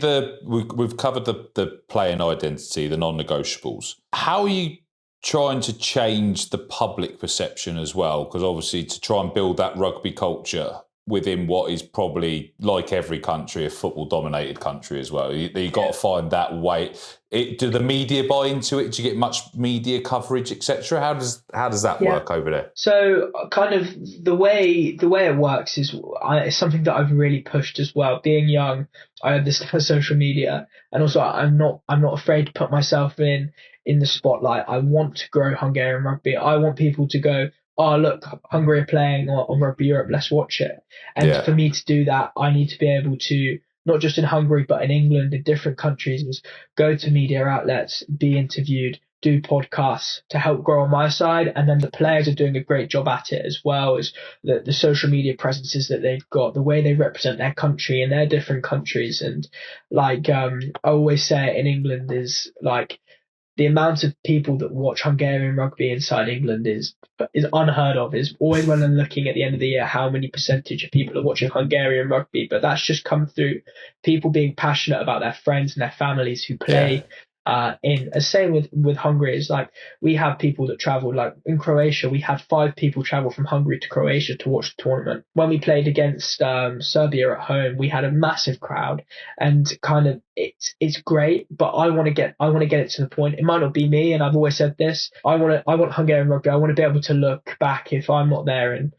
we've covered the playing identity, the non-negotiables. How are you trying to change the public perception as well? Because obviously to try and build that rugby culture, within what is probably, like every country, a football-dominated country as well. You got to find that way. Do the media buy into it? Do you get much media coverage, etc.? How does that work over there? So kind of the way it works is it's something that I've really pushed as well. Being young, I understand social media, and also I'm not afraid to put myself in the spotlight. I want to grow Hungarian rugby. I want people to go, oh look, Hungary are playing on Rugby Europe, let's watch it. And for me to do that, I need to be able to, not just in Hungary, but in England, in different countries, is go to media outlets, be interviewed, do podcasts to help grow on my side. And then the players are doing a great job at it as well, as the social media presences that they've got, the way they represent their country in their different countries. And like, I always say it in England is like, the amount of people that watch Hungarian rugby inside England is unheard of. Is always when I'm looking at the end of the year how many percentage of people are watching Hungarian rugby, but that's just come through people being passionate about their friends and their families who play same with Hungary. Is like we have people that travel, like in Croatia we had 5 people travel from Hungary to Croatia to watch the tournament. When we played against Serbia at home, we had a massive crowd, and kind of it's great, but I want to get it to the point. It might not be me, and I've always said this, I want Hungarian rugby, I want to be able to look back if I'm not there in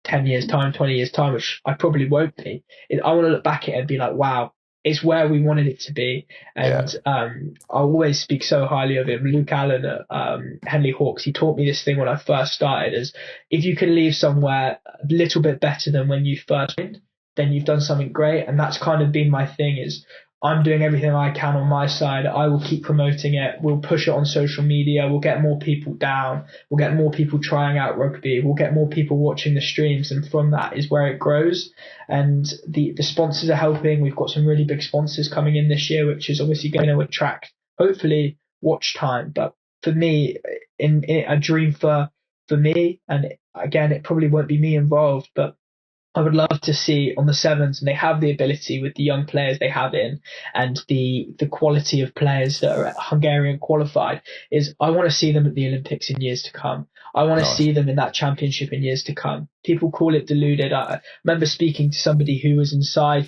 10 years time, 20 years time, which I probably won't be. I want to look back at it and be like, wow, it's where we wanted it to be. And I always speak so highly of him. Luke Allen at Henley Hawks, he taught me this thing when I first started, is if you can leave somewhere a little bit better than when you first went, then you've done something great. And that's kind of been my thing, is I'm doing everything I can on my side. I will keep promoting it. We'll push it on social media. We'll get more people down. We'll get more people trying out rugby. We'll get more people watching the streams. And from that is where it grows. And the sponsors are helping. We've got some really big sponsors coming in this year, which is obviously going to attract, hopefully, watch time. But for me, in a dream for me, and again, it probably won't be me involved, but I would love to see on the sevens, and they have the ability with the young players they have in, and the quality of players that are Hungarian qualified, is I want to see them at the Olympics in years to come. I want to see them in that championship in years to come. People call it deluded. I remember speaking to somebody who was inside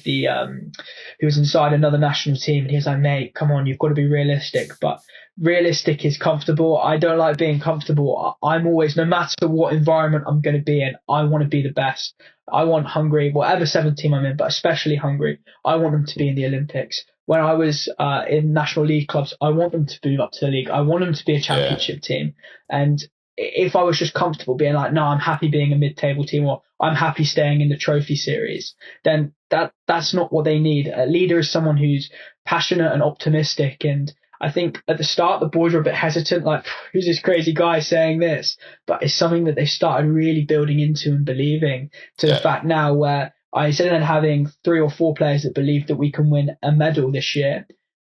another national team, and he was like, mate, come on, you've got to be realistic. But realistic is comfortable. I don't like being comfortable. I'm always, no matter what environment I'm going to be in, I want to be the best. I want Hungary, whatever 7th team I'm in, but especially Hungary, I want them to be in the Olympics. When I was in National League clubs, I want them to move up to the league. I want them to be a championship team. And if I was just comfortable being like, no, I'm happy being a mid-table team, or I'm happy staying in the trophy series, then that's not what they need. A leader is someone who's passionate and optimistic. And I think at the start, the boys were a bit hesitant, like, who's this crazy guy saying this? But it's something that they started really building into and believing, to the fact now where instead of having 3 or 4 players that believe that we can win a medal this year,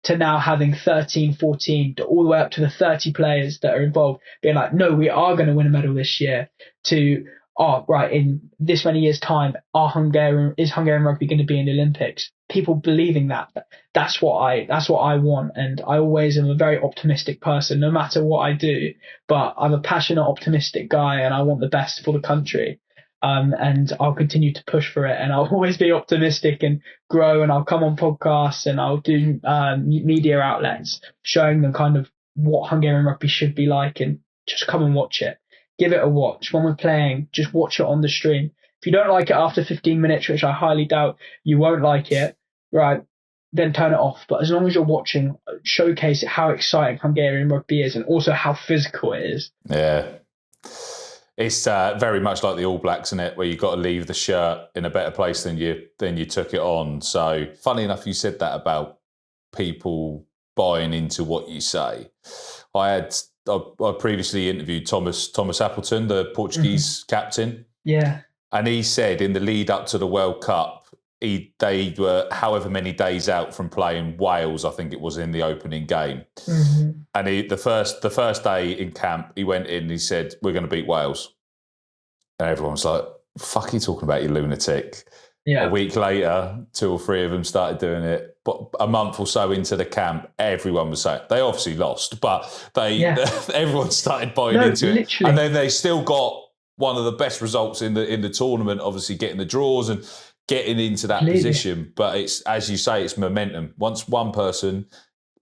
to now having 13, 14, to all the way up to the 30 players that are involved being like, no, we are going to win a medal this year, to, oh, right, in this many years' time, is Hungarian rugby going to be in the Olympics? People believing that. That's what I want. And I always am a very optimistic person, no matter what I do. But I'm a passionate, optimistic guy, and I want the best for the country. And I'll continue to push for it, and I'll always be optimistic and grow, and I'll come on podcasts, and I'll do media outlets showing them kind of what Hungarian rugby should be like, and just come and watch it. Give it a watch. When we're playing, just watch it on the stream. If you don't like it after 15 minutes, which I highly doubt you won't like it, right, then turn it off. But as long as you're watching, showcase how exciting Hungarian rugby is, and also how physical it is. Yeah. It's very much like the All Blacks, isn't it? Where you've got to leave the shirt in a better place than you took it on. So, funny enough, you said that about people buying into what you say. I previously interviewed Thomas Appleton, the Portuguese captain. Yeah. And he said in the lead up to the World Cup, they were however many days out from playing Wales, I think it was, in the opening game. Mm-hmm. And the first day in camp, he went in and he said, we're going to beat Wales. And everyone was like, fuck you talking about, you lunatic. Yeah. A week later, 2 or 3 of them started doing it. But a month or so into the camp, everyone was saying, they obviously lost, but everyone started buying into it. And then they still got one of the best results in the tournament, obviously getting the draws and getting into that Completely. position. But it's, as you say, it's momentum. Once one person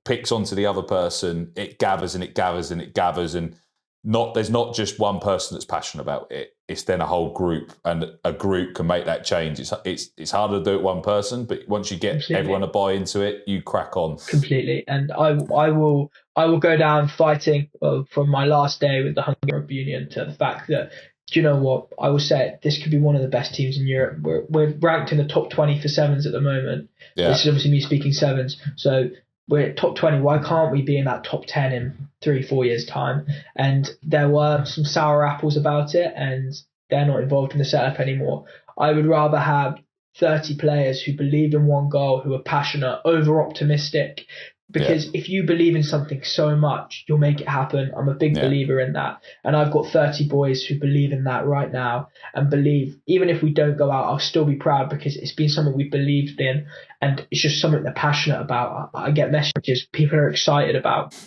picks onto the other person, it gathers and it gathers and it gathers, and there's not just one person that's passionate about it. It's then a whole group, and a group can make that change. It's harder to do it one person, but once you get everyone to buy into it, you crack on. Completely. And I will go down fighting from my last day with the Hungary Rugby Union to the fact that, do you know what? I will say it, this could be one of the best teams in Europe. We're ranked in the top 20 for sevens at the moment. Yeah. This is obviously me speaking sevens. So we're at top 20. Why can't we be in that top 10 in 3-4 years' time? And there were some sour apples about it, and they're not involved in the setup anymore. I would rather have 30 players who believe in one goal, who are passionate, over-optimistic. Because if you believe in something so much, you'll make it happen. I'm a big believer in that. And I've got 30 boys who believe in that right now, and believe, even if we don't go out, I'll still be proud because it's been something we believed in, and it's just something they're passionate about. I get messages, people are excited about it.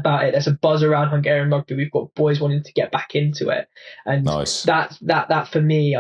There's a buzz around Hungarian rugby. We've got boys wanting to get back into it, and nice. that for me,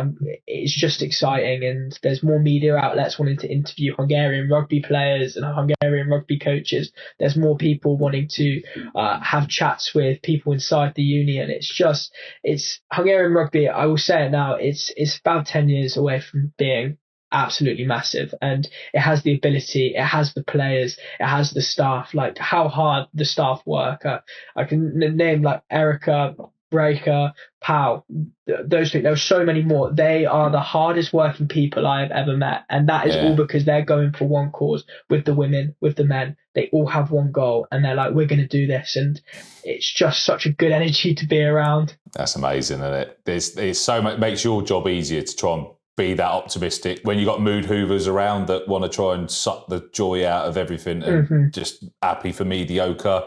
it's just exciting. And there's more media outlets wanting to interview Hungarian rugby players and Hungarian rugby coaches. There's more people wanting to have chats with people inside the union. It's Hungarian rugby. I will say it now. It's about 10 years away from being absolutely massive, and it has the ability, it has the players, it has the staff. Like how hard the staff work. I can name like Erica, Breaker, Powell, those three. There are so many more. They are the hardest working people I have ever met, and that is all because they're going for one cause. With the women, with the men, they all have one goal, and they're like, we're going to do this. And it's just such a good energy to be around. That's amazing, isn't it? There's so much, makes your job easier to try and be that optimistic when you got mood hoovers around that want to try and suck the joy out of everything and just happy for mediocre.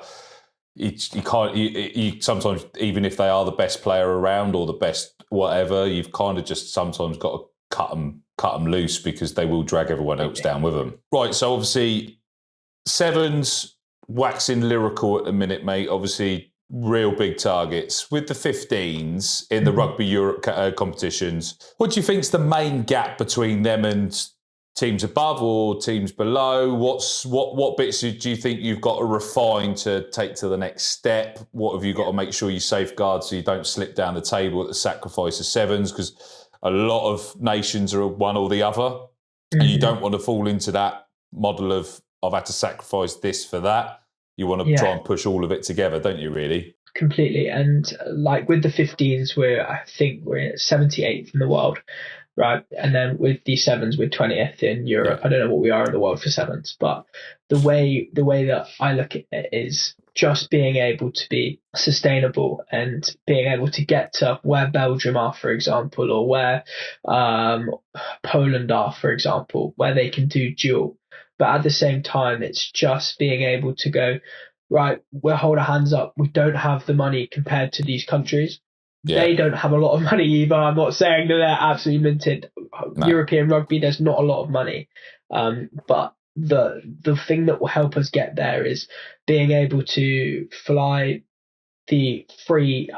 You can't. You sometimes, even if they are the best player around or the best whatever, you've kind of just sometimes got to cut them loose because they will drag everyone else down with them. Right. So obviously, sevens waxing lyrical at the minute, mate. Obviously, real big targets. With the 15s in the Rugby Europe competitions, what do you think's the main gap between them and teams above or teams below? What bits do you think you've got to refine to take to the next step? What have you got to make sure you safeguard so you don't slip down the table at the sacrifice of sevens? Because a lot of nations are one or the other, and you don't want to fall into that model of I've had to sacrifice this for that. You want to try and push all of it together, don't you, really? Completely. And like with the 15s, I think we're 78th in the world, right? And then with the sevens, we're 20th in Europe. I don't know what we are in the world for sevens, but the way that I look at it is just being able to be sustainable and being able to get to where Belgium are, for example, or where Poland are, for example, where they can do dual. But at the same time, it's just being able to go, right, we'll hold our hands up. We don't have the money compared to these countries. Yeah. They don't have a lot of money either. I'm not saying that they're absolutely minted. No. European rugby, there's not a lot of money. But the thing that will help us get there is being able to fly the free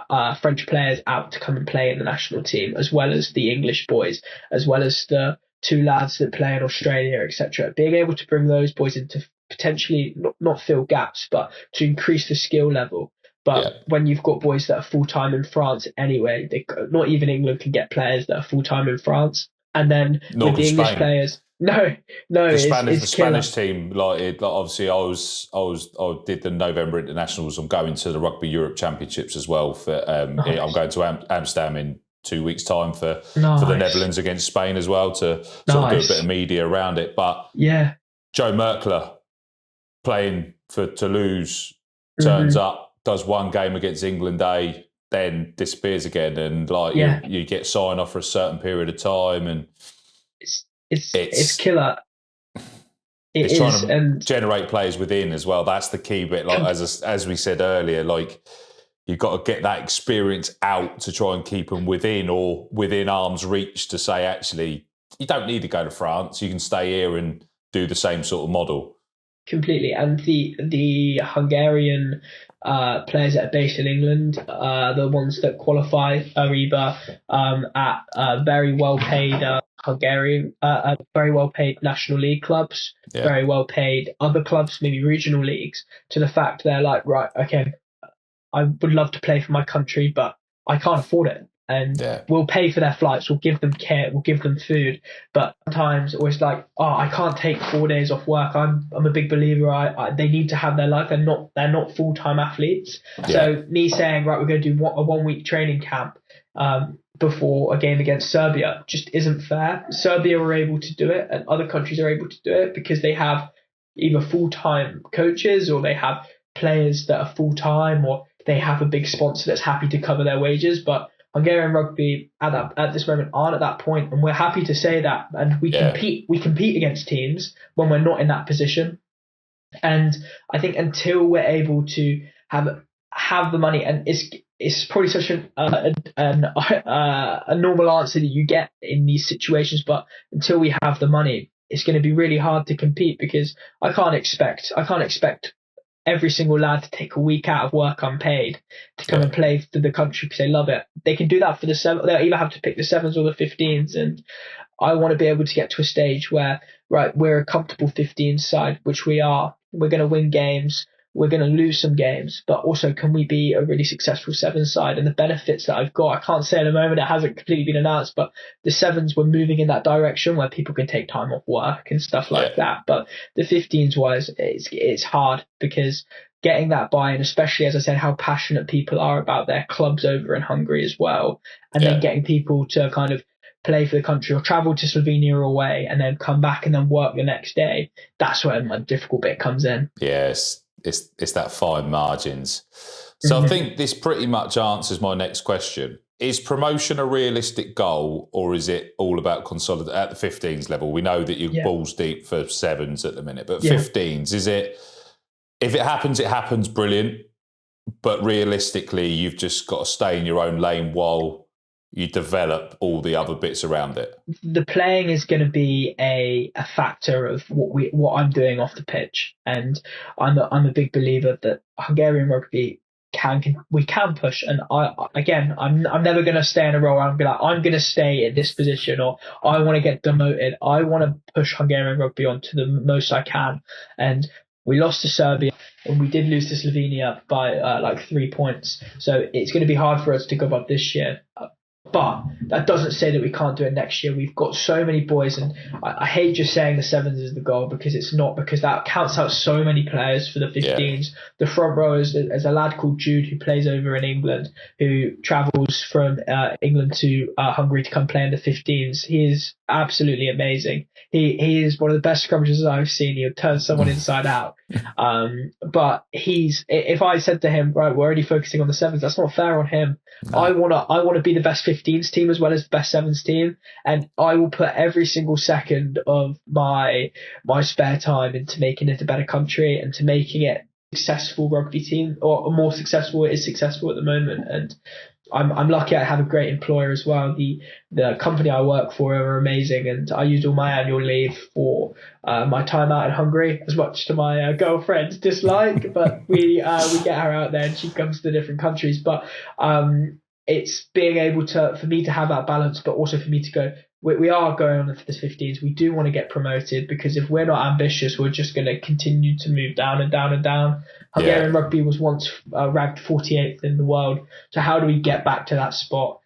French players out to come and play in the national team, as well as the English boys, as well as the 2 lads that play in Australia, etc. Being able to bring those boys in to potentially not fill gaps, but to increase the skill level. But when you've got boys that are full-time in France anyway, not even England can get players that are full-time in France. And then with the English players, the Spanish team, obviously I did the November internationals. I'm going to the Rugby Europe Championships as well. I'm going to Amsterdam in 2 weeks' time for the Netherlands against Spain as well to sort of do a bit of media around it. But Joe Merkler playing for Toulouse turns up, does one game against England A, then disappears again, and you get sign off for a certain period of time, and it's killer. It's trying to generate players within as well. That's the key bit. Like as we said earlier, like you've got to get that experience out to try and keep them within arm's reach to say, actually, you don't need to go to France. You can stay here and do the same sort of model. completely. And the Hungarian players that are based in England, the ones that qualify are either at very well paid Hungarian, very well paid National League clubs, very well paid other clubs, maybe regional leagues, to the fact they're like, right, okay, I would love to play for my country, but I can't afford it. And we'll pay for their flights, we'll give them care, we'll give them food. But sometimes it's like, oh, I can't take 4 days off work. I'm a big believer. They need to have their life. They're not full-time athletes. So me saying, right, we're going to do a 1 week training camp before a game against Serbia just isn't fair. Serbia were able to do it, and other countries are able to do it because they have either full-time coaches, or they have players that are full-time, or they have a big sponsor that's happy to cover their wages. But Hungarian rugby at this moment aren't at that point, and we're happy to say that. And we compete against teams when we're not in that position. And I think until we're able to have the money, and it's probably such a normal answer that you get in these situations, but until we have the money, it's going to be really hard to compete, because I can't expect every single lad to take a week out of work unpaid to come and play for the country because they love it. They can do that for the seven. They'll either have to pick the 7s or the 15s. And I want to be able to get to a stage where, right, we're a comfortable 15 side, which we are. We're going to win games. We're going to lose some games, but also can we be a really successful 7 side? And the benefits that I've got, I can't say at the moment, it hasn't completely been announced, but the 7s were moving in that direction where people can take time off work and stuff like that. But the 15s wise, it's hard, because getting that buy-in, especially as I said, how passionate people are about their clubs over in Hungary as well, and then getting people to kind of play for the country or travel to Slovenia or away and then come back and then work the next day. That's where my difficult bit comes in. Yes. It's that fine margins. So I think this pretty much answers my next question. Is promotion a realistic goal, or is it all about consolidate at the 15s level? We know that you're balls deep for 7s at the minute, but 15s, is it, if it happens, brilliant. But realistically, you've just got to stay in your own lane while you develop all the other bits around it. The playing is going to be a factor of what I'm doing off the pitch, and I'm a big believer that Hungarian rugby we can push. And I'm never going to stay in a role where I'm going to stay in this position, or I want to get demoted. I want to push Hungarian rugby on to the most I can. And we lost to Serbia, and we did lose to Slovenia by like 3 points. So it's going to be hard for us to go above this year. But that doesn't say that we can't do it next year. We've got so many boys, and I hate just saying the 7s is the goal, because it's not, because that counts out so many players for the 15s. The front row is a lad called Jude who plays over in England, who travels from England to Hungary to come play in the 15s. He is absolutely amazing. He is one of the best scrummagers I've seen. He'll turn someone inside out. But if I said to him, right, we're already focusing on the 7s, that's not fair on him. No. I want to be the best 15s team as well as the best 7s team, and I will put every single second of my spare time into making it a better country and to making it a successful rugby team, or more successful. It is successful at the moment, and I'm lucky I have a great employer as well. The company I work for are amazing, and I use all my annual leave for my time out in Hungary, as much to my girlfriend's dislike. But we get her out there, and she comes to different countries. But it's being able for me to have that balance, but also for me to go. We are going on for the 15s. We do want to get promoted, because if we're not ambitious, we're just going to continue to move down and down and down. Hungarian rugby was once ranked 48th in the world. So how do we get back to that spot?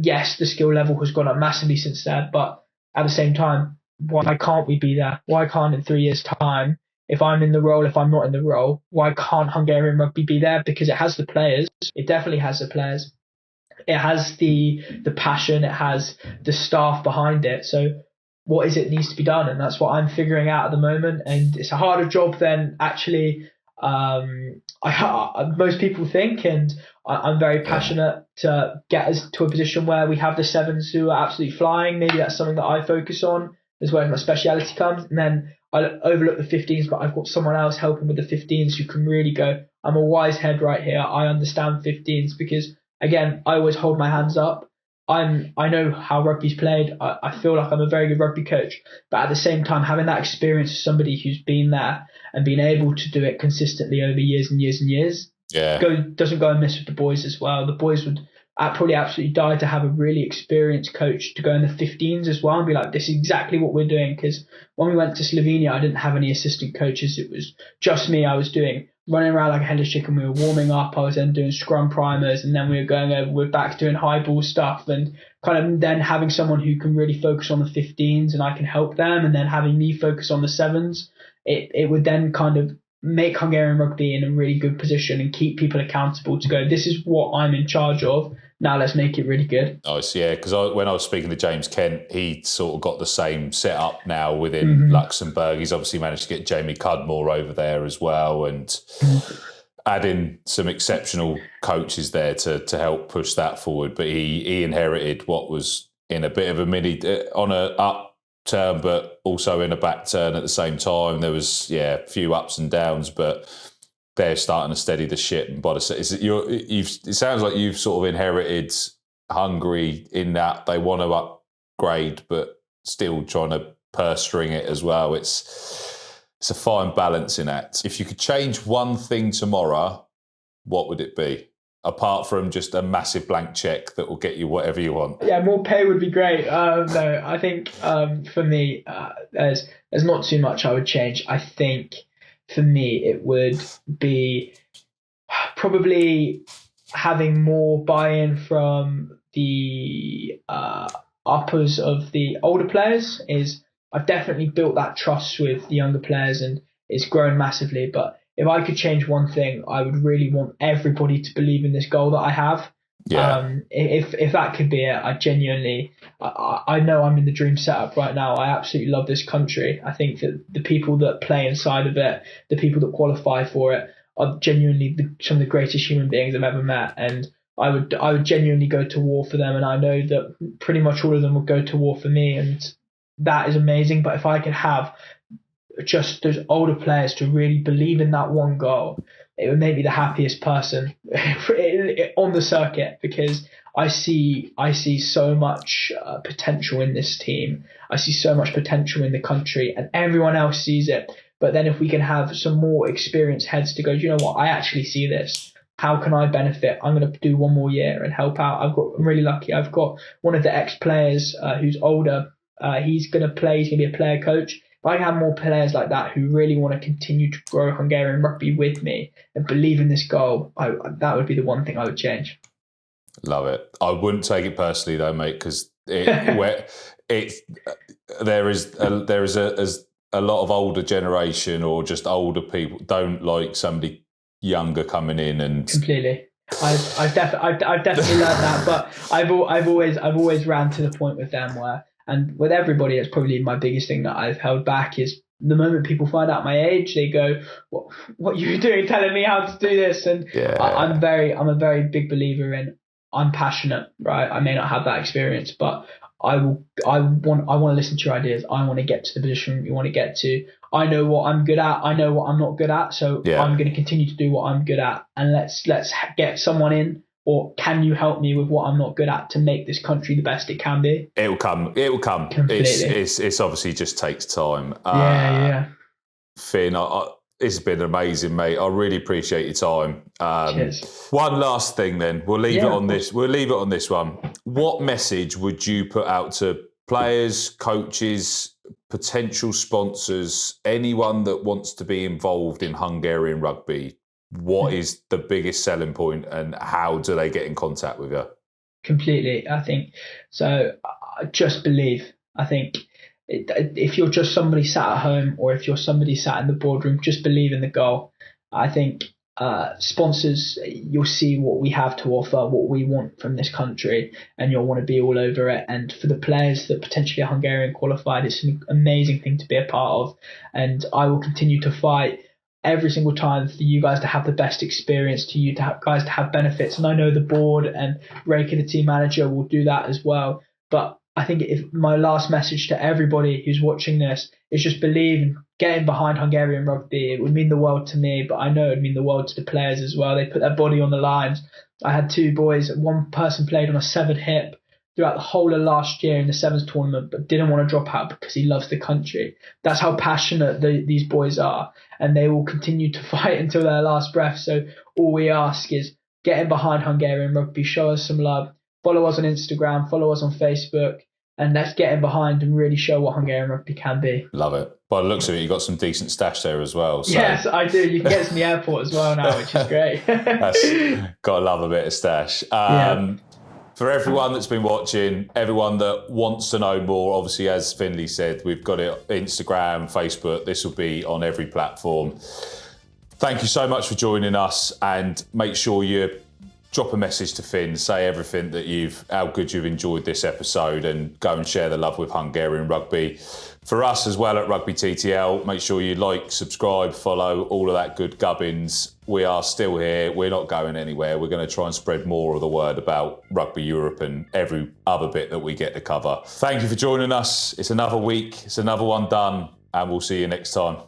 Yes, the skill level has gone up massively since then, but at the same time, why can't we be there? Why can't in 3 years' time, if I'm in the role, if I'm not in the role, why can't Hungarian rugby be there? Because it has the players. It definitely has the players. It has the passion, it has the staff behind it. So what is it needs to be done? And that's what I'm figuring out at the moment. And it's a harder job than actually most people think. And I'm very passionate to get us to a position where we have the 7s who are absolutely flying. Maybe that's something that I focus on, as where my speciality comes. And then I overlook the 15s, but I've got someone else helping with the 15s who can really go, I'm a wise head right here. I understand 15s, because again, I always hold my hands up. I know how rugby's played. I feel like I'm a very good rugby coach, but at the same time, having that experience as somebody who's been there and been able to do it consistently over years and years and years, doesn't go amiss with the boys as well. The boys would probably absolutely die to have a really experienced coach to go in the 15s as well and be like, this is exactly what we're doing. Because when we went to Slovenia, I didn't have any assistant coaches. It was just me. I was running around like a headless chicken. We were warming up. I was then doing scrum primers, and then we were going over. We're back doing high ball stuff, and kind of then having someone who can really focus on the 15s and I can help them, and then having me focus on the 7s. It would then kind of make Hungarian rugby in a really good position and keep people accountable to go, this is what I'm in charge of. Now let's make it really good. Nice, yeah, because when I was speaking to James Kent, he sort of got the same setup now within Luxembourg. He's obviously managed to get Jamie Cudmore over there as well, and adding some exceptional coaches there to help push that forward. But he inherited what was in a bit of a on a upturn, but also in a back turn at the same time. There was a few ups and downs, but they're starting to steady the ship. And it sounds like you've sort of inherited Hungary in that they want to upgrade, but still trying to purse string it as well. It's a fine balancing act. If you could change one thing tomorrow, what would it be? Apart from just a massive blank check that will get you whatever you want. Yeah, more pay would be great. No, I think for me, there's not too much I would change. I think for me, it would be probably having more buy-in from the uppers of the older players. I've definitely built that trust with the younger players and it's grown massively. But if I could change one thing, I would really want everybody to believe in this goal that I have. Yeah. If that could be it, I genuinely, I know I'm in the dream setup right now. I absolutely love this country. I think that the people that play inside of it, the people that qualify for it, are genuinely some of the greatest human beings I've ever met. And I would genuinely go to war for them. And I know that pretty much all of them would go to war for me. And that is amazing. But if I could have just those older players to really believe in that one goal, it would make me the happiest person on the circuit, because I see so much potential in this team. I see so much potential in the country, and everyone else sees it. But then if we can have some more experienced heads to go, you know what, I actually see this. How can I benefit? I'm going to do one more year and help out. I'm really lucky. I've got one of the ex-players who's older. He's going to play. He's going to be a player coach. If I can have more players like that who really want to continue to grow Hungarian rugby with me and believe in this goal, that would be the one thing I would change. Love it. I wouldn't take it personally though, mate, because there is a lot of older generation or just older people don't like somebody younger coming in and completely. I've definitely learned that, but I've always ran to the point with them where. And with everybody, it's probably my biggest thing that I've held back is the moment people find out my age, they go, what are you doing telling me how to do this? And I'm a very big believer in, I'm passionate, right? I may not have that experience, but I want to listen to your ideas. I want to get to the position you want to get to. I know what I'm good at. I know what I'm not good at. So I'm going to continue to do what I'm good at. And let's get someone in. Or can you help me with what I'm not good at to make this country the best it can be? It will come. It's obviously just takes time. Finn, it's been amazing, mate. I really appreciate your time. Cheers. One last thing, then we'll leave it on this. We'll leave it on this one. What message would you put out to players, coaches, potential sponsors, anyone that wants to be involved in Hungarian rugby? What is the biggest selling point and how do they get in contact with you? Completely. I think so. Just believe. I think if you're just somebody sat at home or if you're somebody sat in the boardroom, just believe in the goal. I think sponsors, you'll see what we have to offer, what we want from this country, and you'll want to be all over it. And for the players that potentially are Hungarian qualified, it's an amazing thing to be a part of. And I will continue to fight every single time for you guys to have the best experience, to you to have guys to have benefits. And I know the board and Reiki, the team manager, will do that as well. But I think if my last message to everybody who's watching this is just believe and getting behind Hungarian rugby. It would mean the world to me, but I know it would mean the world to the players as well. They put their body on the lines. I had two boys. One person played on a severed hip throughout the whole of last year in the Sevens tournament, but didn't want to drop out because he loves the country. That's how passionate these boys are, and they will continue to fight until their last breath. So all we ask is getting behind Hungarian rugby, show us some love, follow us on Instagram, follow us on Facebook, and let's get in behind and really show what Hungarian rugby can be. Love it. By the looks of it, you've got some decent stash there as well. So. Yes, I do. You can get to the airport as well now, which is great. Got to love a bit of stash. For everyone that's been watching, everyone that wants to know more, obviously, as Finlay said, we've got it Instagram, Facebook. This will be on every platform. Thank you so much for joining us, and make sure you drop a message to Finn, say everything that how good you've enjoyed this episode, and go and share the love with Hungarian rugby. For us as well at Rugby TTL, make sure you like, subscribe, follow, all of that good gubbins. We are still here. We're not going anywhere. We're going to try and spread more of the word about Rugby Europe and every other bit that we get to cover. Thank you for joining us. It's another week. It's another one done, and we'll see you next time.